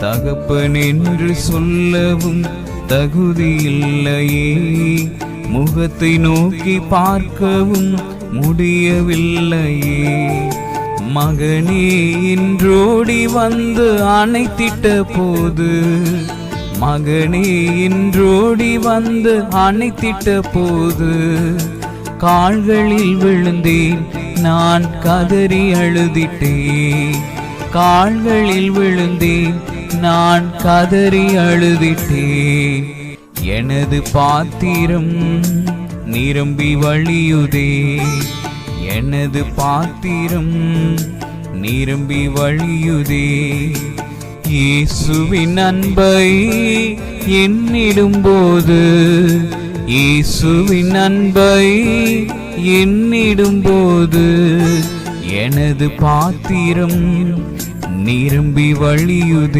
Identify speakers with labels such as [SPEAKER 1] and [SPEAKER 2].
[SPEAKER 1] தகப்பன் என்று சொல்லவும் தகுதியில்லையே. முகத்தை நோக்கி பார்க்கவும் முடியவில்லையே. மகனே என்றோடி வந்து அணைத்திட்ட போது, மகனே என்றோடி வந்து அணைத்திட்ட போது, கால்களில் விழுந்தேன் நான் கதறி அழுதிட்டேன். கால்களில் விழுந்தேன் நான் கதறி அழுதிட்டேன். எனது பாத்திரம் நிரம்பி வழியுதே. எனது பாத்திரம் நிரம்பி வழியுதே. இயேசுவின் அன்பை எண்ணிடும்போது, இயேசுவின் அன்பை எண்ணிடும்போது, எனது பாத்திரம் நிரம்பி வழியுதே.